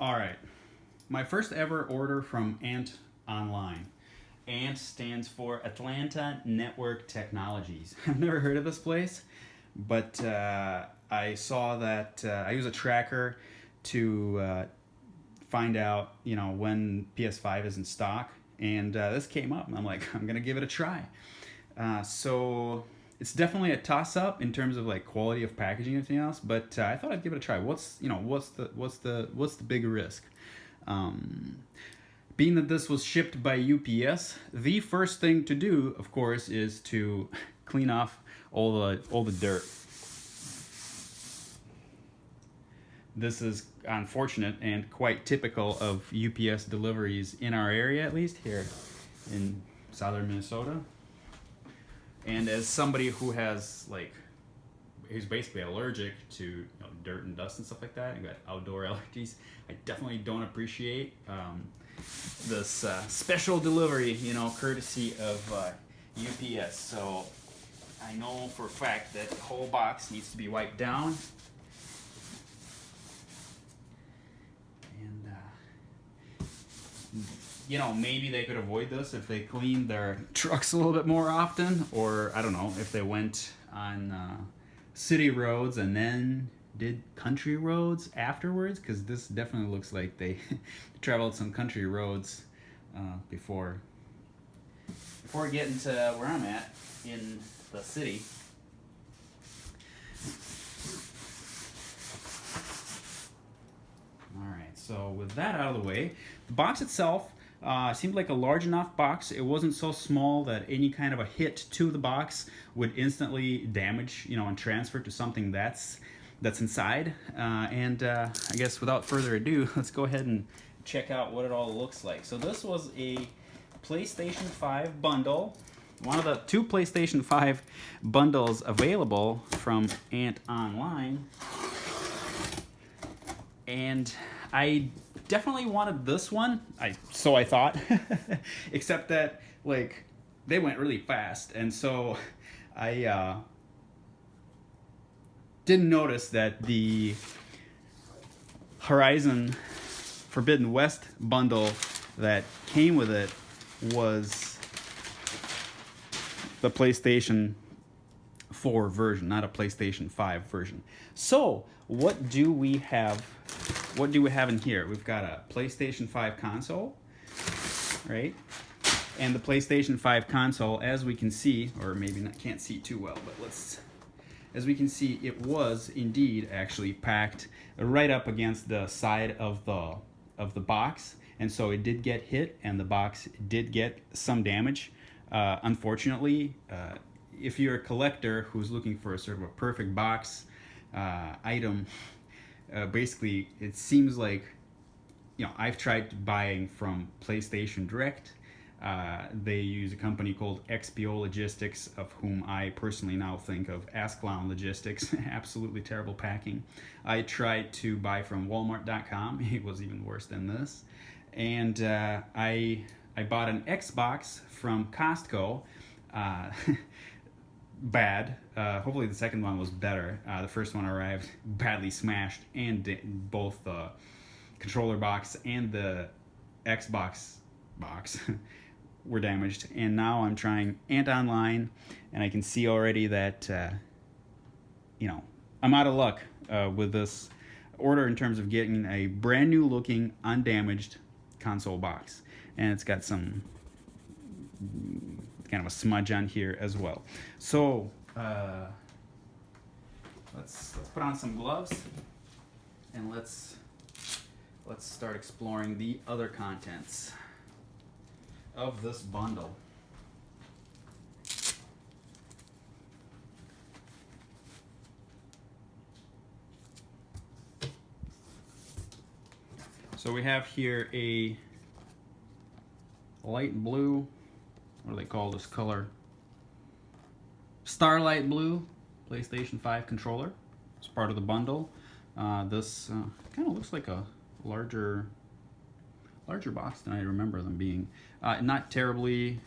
All right. My first ever order from Antonline. ANT stands for Atlanta Network Technologies. I've never heard of this place, but I saw that I use a tracker to find out, when PS5 is in stock, and this came up, and I'm like, I'm gonna give it a try. So it's definitely a toss-up in terms of like quality of packaging and everything else, but I thought I'd give it a try. What's the big risk? Being that this was shipped by UPS, the first thing to do, of course, is to clean off all the dirt. This is unfortunate and quite typical of UPS deliveries in our area, at least here in southern Minnesota. And as somebody who who's basically allergic to dirt and dust and stuff like that, and got outdoor allergies, I definitely don't appreciate this special delivery, courtesy of UPS. So I know for a fact that the whole box needs to be wiped down. And maybe they could avoid this if they cleaned their trucks a little bit more often, or I don't know, if they went on city roads and then did country roads afterwards, because this definitely looks like they traveled some country roads before getting to where I'm at in the city. Alright, so with that out of the way, the box itself seemed like a large enough box. It wasn't so small that any kind of a hit to the box would instantly damage, and transfer to something that's inside. I guess without further ado, let's go ahead and check out what it all looks like. So this was a PlayStation 5 bundle. One of the two PlayStation 5 bundles available from Antonline. And I definitely wanted this one. So I thought, except that they went really fast, and so I didn't notice that the Horizon Forbidden West bundle that came with it was the PlayStation 4 version, not a PlayStation 5 version. So what do we have? What do we have in here? We've got a PlayStation 5 console, right? And the PlayStation 5 console, as we can see, or maybe not, can't see too well, but as we can see, it was indeed actually packed right up against the side of the box, and so it did get hit, and the box did get some damage. Unfortunately, if you're a collector who's looking for a sort of a perfect box item, basically it seems like, I've tried buying from PlayStation Direct. They use a company called XPO Logistics, of whom I personally now think of as Clown Logistics. Absolutely terrible packing. I tried to buy from Walmart.com. It was even worse than this. And I bought an Xbox from Costco. Bad. Hopefully the second one was better. The first one arrived badly smashed, and both the controller box and the Xbox box were damaged. And now I'm trying Antonline, and I can see already that I'm out of luck with this order in terms of getting a brand new looking undamaged console box, and it's got some kind of a smudge on here as well. So let's put on some gloves, and let's start exploring the other contents of this bundle. So we have here a light blue, what do they call this color? Starlight blue PlayStation 5 controller. It's part of the bundle. This kind of looks like a larger box than I remember them being. Not terribly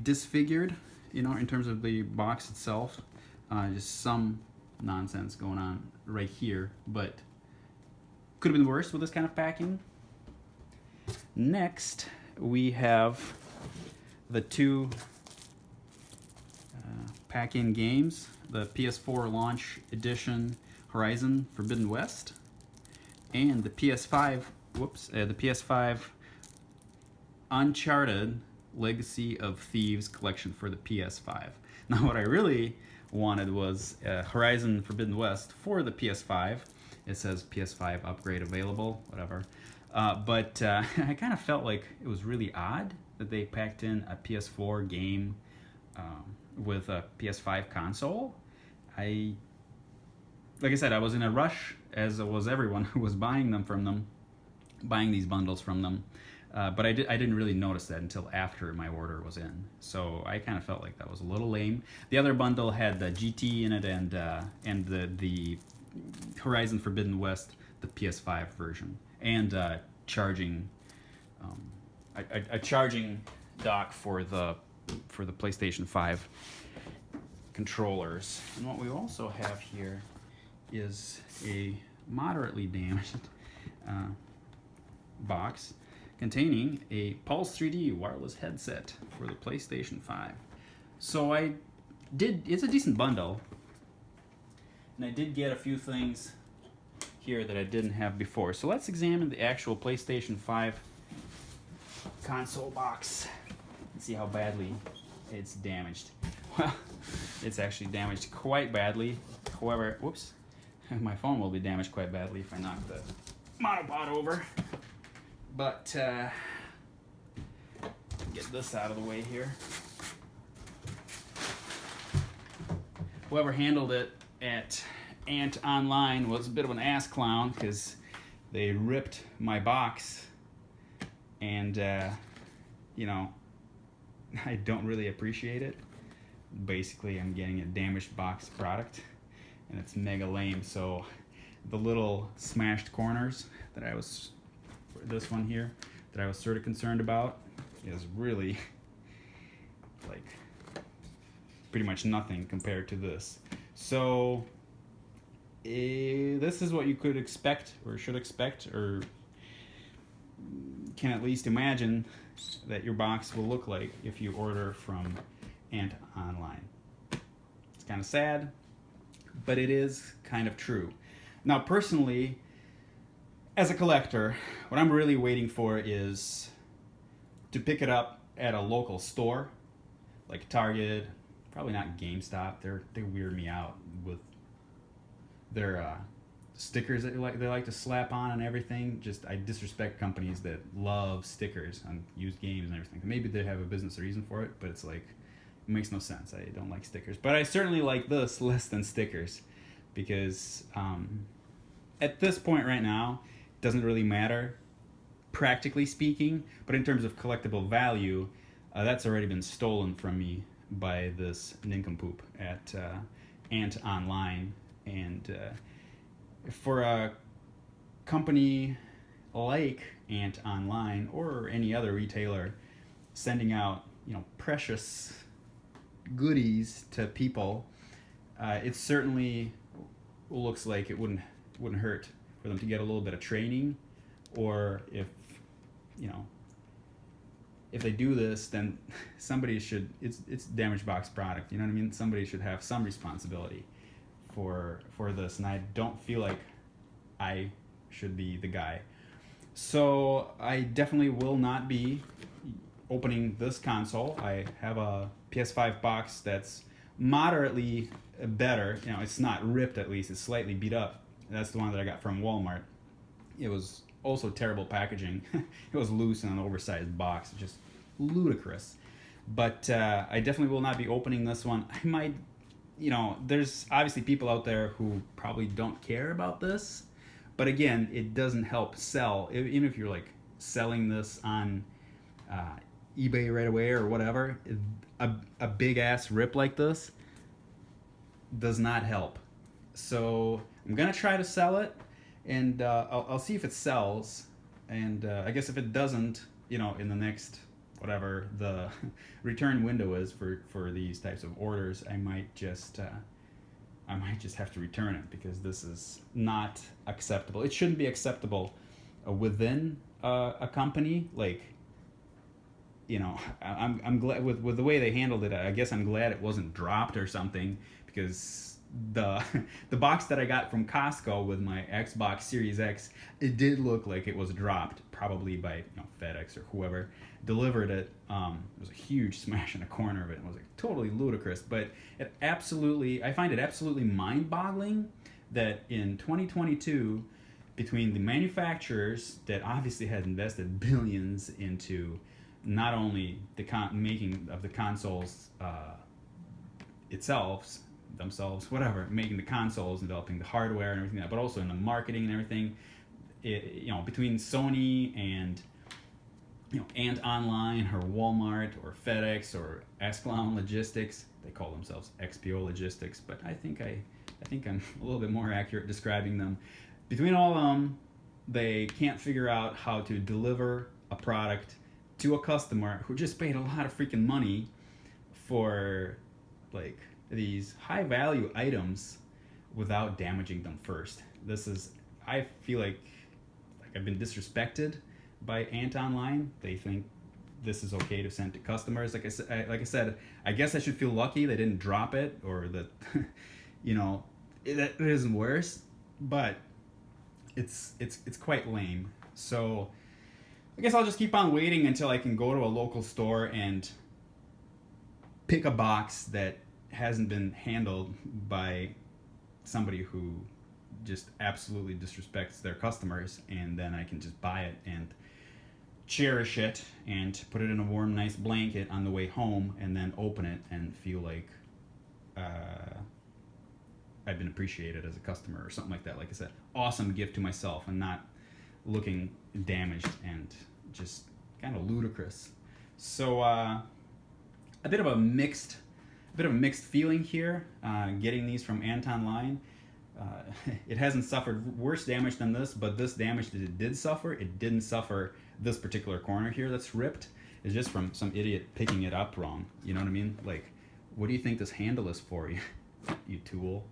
disfigured, in terms of the box itself. Just some nonsense going on right here, but Could have been worse with this kind of packing. Next, we have the two pack-in games, the PS4 launch edition Horizon Forbidden West, and the PS5, the PS5 Uncharted Legacy of Thieves collection for the PS5. Now, what I really wanted was Horizon Forbidden West for the PS5. It says PS5 upgrade available, whatever. But I kind of felt like it was really odd that they packed in a PS4 game with a PS5 console. Like I said, I was in a rush, as was everyone who was buying these bundles from them. But I didn't really notice that until after my order was in. So I kind of felt like that was a little lame. The other bundle had the GT in it and the Horizon Forbidden West, the PS5 version, and charging a charging dock for the PlayStation 5 controllers. And what we also have here is a moderately damaged box containing a Pulse 3D wireless headset for the PlayStation 5. So it's a decent bundle, and I did get a few things here that I didn't have before. So let's examine the actual PlayStation 5 console box and see how badly it's damaged. Well, it's actually damaged quite badly. However, whoops, my phone will be damaged quite badly if I knock the monopod over. But get this out of the way here. Whoever handled it at Antonline was a bit of an ass clown, because they ripped my box, and you know, I don't really appreciate it. Basically, I'm getting a damaged box product, and it's mega lame. So the little smashed corners that I was, this one here, that I was sort of concerned about, is really like pretty much nothing compared to this. So this is what you could expect, or should expect, or can at least imagine that your box will look like if you order from Antonline. It's kind of sad, but it is kind of true. Now, personally, as a collector, what I'm really waiting for is to pick it up at a local store, like Target, probably not GameStop. They weird me out with their stickers that they like to slap on and everything. Just, I disrespect companies that love stickers on used games and everything. Maybe they have a business reason for it, but it's like, it makes no sense. I don't like stickers. But I certainly like this less than stickers, because at this point right now, it doesn't really matter, practically speaking, but in terms of collectible value, that's already been stolen from me by this nincompoop at Antonline. And for a company like Antonline or any other retailer sending out, precious goodies to people, it certainly looks like it wouldn't hurt for them to get a little bit of training, or if they do this, then somebody should, it's damaged box product, you know what I mean? Somebody should have some responsibility for this, and I don't feel like I should be the guy. So I definitely will not be opening this console. I have a PS5 box that's moderately better. It's not ripped, at least. It's slightly beat up. That's the one that I got from Walmart. It was also terrible packaging. It was loose in an oversized box. Just ludicrous. But I definitely will not be opening this one. I might, there's obviously people out there who probably don't care about this. But again, it doesn't help sell. Even if you're like selling this on eBay right away or whatever, a big ass rip like this does not help. So I'm gonna try to sell it, and I'll see if it sells. And I guess if it doesn't, in the next, whatever the return window is for these types of orders, I might just I might just have to return it because this is not acceptable. It shouldn't be acceptable within a company. Like, you know, I'm glad with the way they handled it. I guess I'm glad it wasn't dropped or something, because the the box that I got from Costco with my Xbox Series X, it did look like it was dropped, probably by, you know, FedEx or whoever delivered it. It was a huge smash in a corner of it. It was like totally ludicrous, but I find it absolutely mind-boggling that in 2022, between the manufacturers that obviously had invested billions into not only the making of the consoles themselves, whatever, making the consoles, developing the hardware and everything, but also in the marketing and everything, you know, between Sony and, you know, Antonline or Walmart or FedEx or Ascalon Logistics, they call themselves XPO Logistics, but I think I'm a little bit more accurate describing them. Between all of them, they can't figure out how to deliver a product to a customer who just paid a lot of freaking money for, like, these high value items without damaging them first. I feel like I've been disrespected by Antonline. They think this is okay to send to customers. Like I said, I guess I should feel lucky they didn't drop it, or that, you know, it isn't worse, but it's quite lame. So I guess I'll just keep on waiting until I can go to a local store and pick a box that hasn't been handled by somebody who just absolutely disrespects their customers, and then I can just buy it and cherish it and put it in a warm, nice blanket on the way home, and then open it and feel like I've been appreciated as a customer or something like that. Like I said, awesome gift to myself, and not looking damaged and just kind of ludicrous. So a bit of a mixed feeling here, getting these from Antonline. It hasn't suffered worse damage than this, but this damage that it did suffer, it didn't suffer this particular corner here that's ripped. It's just from some idiot picking it up wrong. You know what I mean? Like, what do you think this handle is for, you tool?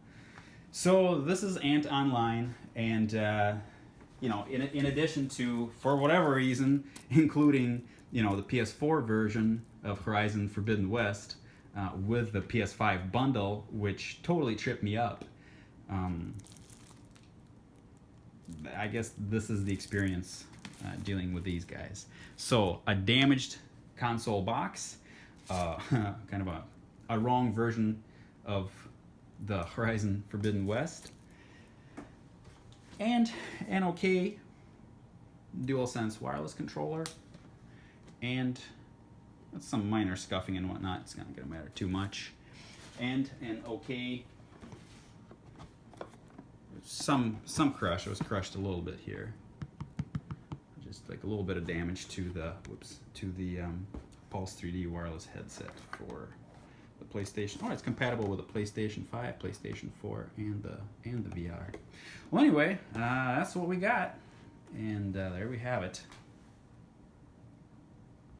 So this is Antonline, and you know, in addition to, for whatever reason, including, you know, the PS4 version of Horizon Forbidden West with the PS5 bundle, which totally tripped me up. I guess this is the experience dealing with these guys. So a damaged console box, kind of a wrong version of the Horizon Forbidden West, and an okay DualSense wireless controller, and some minor scuffing and whatnot. It's not going to matter too much. And an okay, some crush. It was crushed a little bit here. Just like a little bit of damage to the Pulse 3D wireless headset for the PlayStation. Oh, it's compatible with the PlayStation 5, PlayStation 4, and the VR. Well, anyway, that's what we got, and there we have it.